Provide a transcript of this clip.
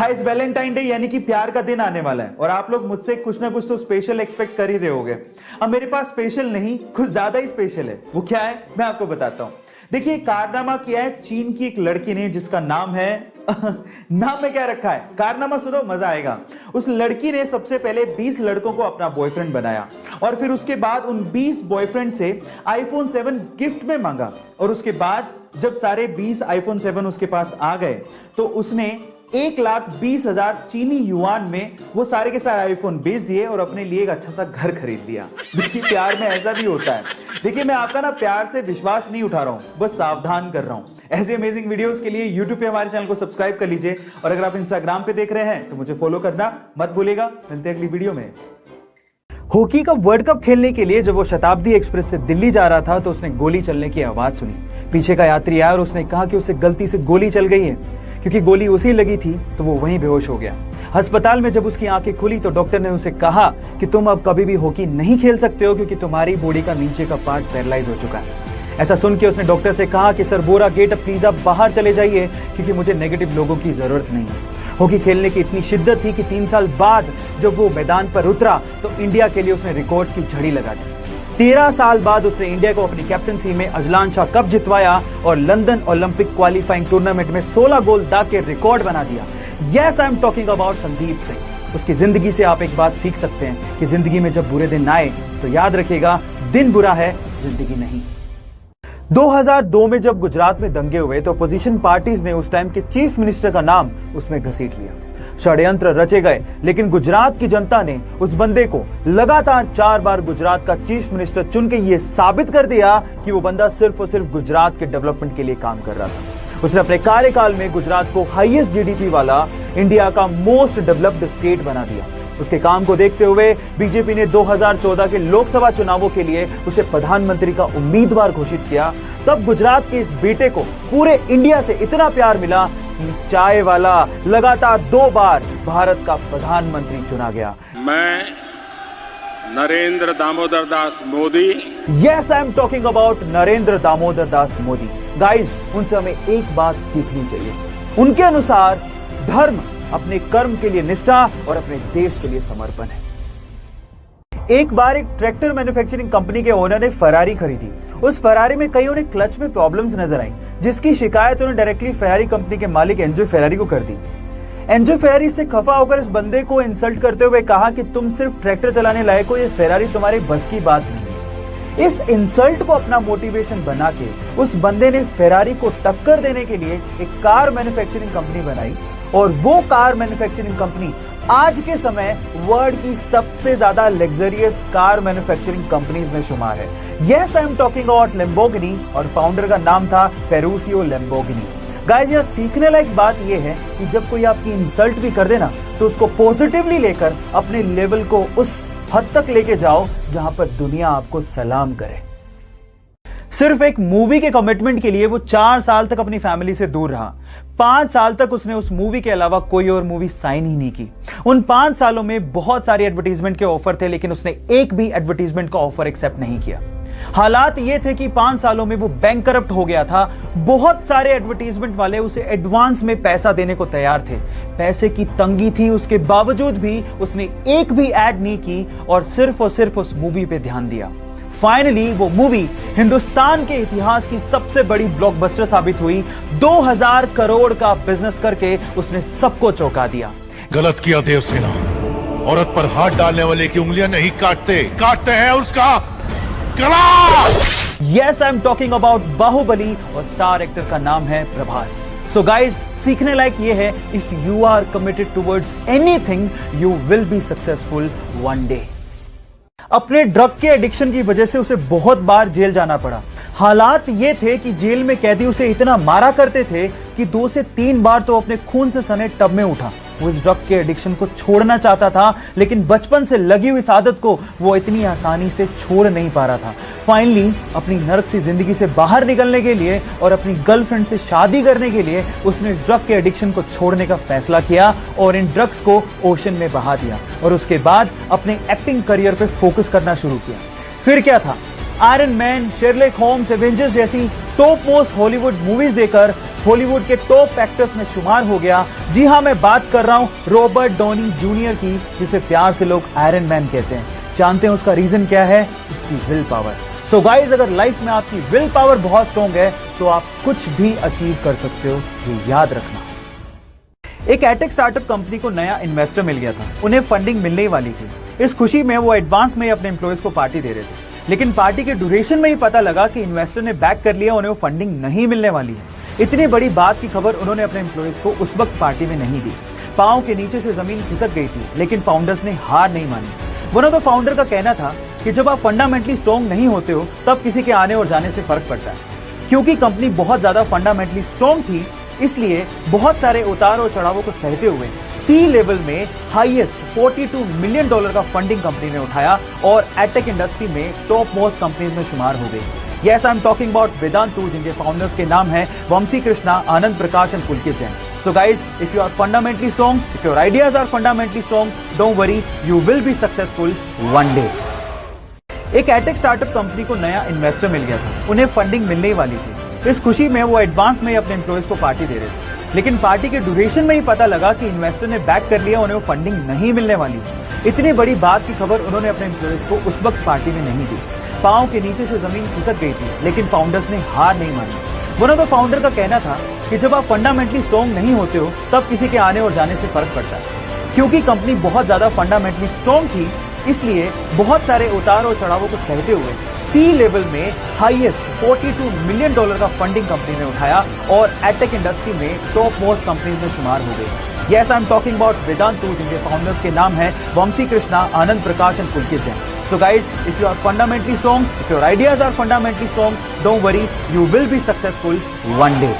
Guys Valentine day यानी कि प्यार का दिन आने वाला है और आप लोग मुझसे कुछ ना कुछ तो स्पेशल एक्सपेक्ट कर ही रहे होगे। अब मेरे पास स्पेशल नहीं, कुछ ज्यादा ही स्पेशल है। वो क्या है मैं आपको बताता हूं। देखिए कारनामा किया है चीन की एक लड़की ने जिसका नाम है नाम में क्या रखा है, कारनामा सुनो मजा आएगा। उस लड़की ने सबसे पहले 20 लड़कों को अपना बॉयफ्रेंड बनाया और फिर उसके बाद उन 20 बॉयफ्रेंड से आईफोन 7 गिफ्ट में मांगा और उसके बाद जब सारे 20 आईफोन 7 उसके पास आ गए तो उसने 1,20,000 चीनी युआन में वो सारे के सारे आईफोन बेच दिए और अपने लिए एक अच्छा सा घर खरीद लिया। देखिए प्यार में ऐसा भी होता है। देखिए मैं आपका ना प्यार से विश्वास नहीं उठा रहा हूं, बस सावधान कर रहा हूं। ऐसे अमेजिंग वीडियोस के लिए YouTube पे हमारे चैनल को सब्सक्राइब कर लीजिए और अगर आप Instagram पे देख रहे हैं तो मुझे फॉलो करना मत भूलिएगा। मिलते हैं अगली वीडियो में। हॉकी का वर्ल्ड कप खेलने के लिए जब वो शताब्दी एक्सप्रेस से दिल्ली जा रहा था तो उसने गोली चलने की आवाज सुनी। पीछे का यात्री आया और उसने कहा कि उसे गलती से गोली चल गई है। क्योंकि गोली उसी लगी थी तो वो वहीं बेहोश हो गया। अस्पताल में जब उसकी आंखें खुली तो डॉक्टर ने उसे कहा कि तुम अब कभी भी हॉकी नहीं खेल सकते हो क्योंकि तुम्हारी बॉडी का नीचे का पार्ट पैरालाइज हो चुका है। ऐसा सुन के उसने डॉक्टर से कहा कि सर बोरा गेट प्लीज आप बाहर चले जाइए क्योंकि मुझे नेगेटिव लोगों की जरूरत नहीं है। हॉकी खेलने की इतनी शिद्दत थी कि 3 साल बाद जब वो मैदान पर उतरा तो इंडिया के लिए उसने रिकॉर्ड्स की झड़ी लगा दी। 13 साल बाद उसने इंडिया को अपनी कैप्टनसी में अजलान शाह कप जितवाया और लंदन ओलंपिक क्वालिफाइंग टूर्नामेंट में 16 गोल दाग के रिकॉर्ड बना दिया। Yes I am talking about Sandeep Singh. उसकी जिंदगी से आप एक बात सीख सकते हैं कि जिंदगी में जब बुरे दिन आए तो याद रखिएगा दिन बुरा है, जिंदगी नहीं। 2002 में जब गुजरात में दंगे हुए तो अपोजिशन पार्टीज ने उस टाइम के चीफ मिनिस्टर का नाम उसमें घसीट लिया। षड्यंत्र रचे गए लेकिन गुजरात की जनता ने उस बंदे को लगातार 4 बार गुजरात का चीफ मिनिस्टर चुन के ये साबित कर दिया कि वो बंदा सिर्फ और सिर्फ गुजरात के डेवलपमेंट के लिए काम कर रहा था। उसने अपने कार्यकाल में गुजरात को हाईएस्ट जीडीपी वाला इंडिया का मोस्ट डेवलप्ड स्टेट बना दिया। उसके काम को देखते हुए बीजेपी ने 2014 के लोकसभा चुनावों के लिए उसे प्रधानमंत्री का उम्मीदवार घोषित किया। तब गुजरात के इस बेटे को पूरे इंडिया से इतना प्यार मिला कि चाय वाला लगातार 2 बार भारत का प्रधानमंत्री चुना गया। मैं Narendra Damodar Das Modi. Yes I am talking about Narendra Damodar Das Modi. Guys उनसे हमें एक बात सीखनी चाहिए। उनके अनुसार धर्म अपने कर्म के लिए निष्ठा और अपने देश के लिए समर्पण है। एक बार एक ट्रैक्टर मैन्युफैक्चरिंग कंपनी के ओनर ने फरारी खरीदी। उस फरारी में कई उन्हें क्लच में प्रॉब्लम्स नजर आई जिसकी शिकायत उन्हें डायरेक्टली फरारी कंपनी के मालिक एंजो फेरारी को कर दी। एंजो फेरारी से खफा होकर इस बंदे को इंसल्ट करते हुए कहा कि तुम सिर्फ ट्रैक्टर चलाने लायक हो, ये फेरारी तुम्हारे बस की बात नहीं है। इस इंसल्ट को अपना मोटिवेशन बना के उस बंदे ने फेरारी को टक्कर देने के लिए एक कार मैन्युफैक्चरिंग कंपनी बनाई और वो कार मैन्युफैक्चरिंग कंपनी आज के समय वर्ल्ड की सबसे ज्यादा लग्जरियस कार मैन्युफैक्चरिंग कंपनीज में शुमार है। Yes I am talking about Lamborghini और फाउंडर का नाम था फेरुसियो लैम्बोर्गिनी। गाइस यह सीखने लायक बात यह है कि जब कोई आपकी इंसल्ट भी कर देना तो उसको पॉजिटिवली लेकर अपने लेवल को उस हद तक लेके जाओ जहां पर दुनिया आपको सलाम करे। सिर्फ एक मूवी के कमिटमेंट के लिए वो 4 साल तक अपनी फैमिली से दूर रहा। 5 साल तक उसने उस मूवी के अलावा कोई और मूवी साइन ही नहीं की। उन 5 सालों में बहुत सारी एडवर्टीजमेंट के ऑफर थे लेकिन उसने एक भी एडवर्टीजमेंट का ऑफर एक्सेप्ट नहीं किया। हालात ये थे कि 5 सालों में वो बैंकरप्ट हो गया था। बहुत सारे एडवर्टीजमेंट वाले उसे एडवांस में पैसा देने को तैयार थे। पैसे की तंगी थी, उसके बावजूद भी उसने एक भी एड नहीं की और सिर्फ उस मूवी पे ध्यान दिया। फाइनली वो मूवी हिंदुस्तान के इतिहास की सबसे बड़ी ब्लॉकबस्टर साबित हुई। 2000 करोड़ का बिजनेस करके उसने सबको चौंका दिया। गलत किया देवसेना, औरत पर हाथ डालने वाले की उंगलियां नहीं काटते हैं उसका गला। Yes I am talking about Baahubali और स्टार एक्टर का नाम है प्रभास। सो गाइज सीखने लायक ये है, if you are committed towards anything you will be successful one day. अपने ड्रग के एडिक्शन की वजह से उसे बहुत बार जेल जाना पड़ा। हालात ये थे कि जेल में कैदी उसे इतना मारा करते थे कि 2 से 3 बार तो अपने खून से सने टब में उठा। वो इस ड्रग के एडिक्शन को छोड़ना चाहता था लेकिन बचपन से लगी हुई इस आदत को वो इतनी आसानी से छोड़ नहीं पा रहा था। फाइनली अपनी नर्क सी जिंदगी से बाहर निकलने के लिए और अपनी गर्लफ्रेंड से शादी करने के लिए उसने ड्रग के एडिक्शन को छोड़ने का फैसला किया और इन ड्रग्स को ओशन में बहा दिया और उसके बाद अपने एक्टिंग करियर पे फोकस करना शुरू किया। फिर क्या था, iron man, Sherlock Holmes, Avengers जैसी टॉप मोस्ट हॉलीवुड मूवीज देकर हॉलीवुड के टॉप एक्टर्स में शुमार हो गया। जी हां, मैं बात कर रहा हूं रॉबर्ट डॉनी जूनियर की, जिसे प्यार से लोग आयरन मैन कहते हैं। जानते हैं उसका रीजन क्या है? उसकी विल पावर। सो गाइज, अगर लाइफ में आपकी विल पावर बहुत स्ट्रॉन्ग है तो आप कुछ भी अचीव कर सकते हो, ये याद रखना। एक एटेक स्टार्टअप कंपनी को नया इन्वेस्टर मिल गया था। उन्हें फंडिंग मिलने ही वाली थी। इस खुशी में वो एडवांस में ही अपने एम्प्लॉयज को पार्टी दे रहे थे, लेकिन पार्टी के ड्यूरेशन में ही पता लगा कि इन्वेस्टर ने बैक कर लिया, उन्हें वो फंडिंग नहीं मिलने वाली है। इतनी बड़ी बात की खबर उन्होंने अपने एम्प्लॉयज को उस वक्त पार्टी में नहीं दी। पांव के नीचे से जमीन खिसक गई थी, लेकिन फाउंडर्स ने हार नहीं मानी। वन ऑफ द फाउंडर का कहना था कि जब आप फंडामेंटली स्ट्रॉन्ग नहीं होते हो तब किसी के आने और जाने से फर्क पड़ता है। क्योंकि कंपनी बहुत ज्यादा फंडामेंटली स्ट्रॉन्ग थी, इसलिए बहुत सारे उतार और चढ़ावों को सहते हुए सी लेवल में हाईएस्ट $42 मिलियन का फंडिंग कंपनी ने उठाया और एटेक इंडस्ट्री में टॉप मोस्ट कंपनीज में शुमार हो गई। Yes, I'm talking about Vedantu, जिनके फाउंडर्स के नाम हैं Vamshi Krishna, Anand Prakash and Pulkit Jain. So guys, if you are fundamentally strong, if your ideas are fundamentally strong, don't worry, you will be successful one day. एक attack startup company को नया investor मिल गया था। उन्हें फंडिंग मिलने ही वाली थी। इस खुशी में वो एडवांस में ही अपने एम्प्लॉयज को पार्टी दे रहे थे, लेकिन पार्टी के ड्यूरेशन में ही पता लगा कि इन्वेस्टर ने बैक कर लिया, उन्हें वो फंडिंग नहीं मिलने वाली है। इतनी बड़ी बात की खबर उन्होंने अपने एम्प्लॉयज को उस वक्त पार्टी में नहीं दी। पांव के नीचे से जमीन खिसक गई थी, लेकिन फाउंडर्स ने हार नहीं मानी। वन ऑफ द फाउंडर का कहना था कि जब आप फंडामेंटली स्ट्रॉन्ग नहीं होते हो तब किसी के आने और जाने से फर्क पड़ता है। क्योंकि कंपनी बहुत ज्यादा फंडामेंटली स्ट्रॉन्ग थी, इसलिए बहुत सारे उतार और चढ़ावों को सहते हुए सी लेवल में हाईएस्ट $42 मिलियन का फंडिंग कंपनी ने उठाया और एटेक इंडस्ट्री में टॉप मोस्ट कंपनीज में शुमार हो गई। Yes, I'm talking about Vedantu, जिनके फाउंडर्स के नाम हैं Vamshi Krishna, Anand Prakash and Pulkit Jain. So guys, if you are fundamentally strong, if your ideas are fundamentally strong, don't worry, you will be successful one day.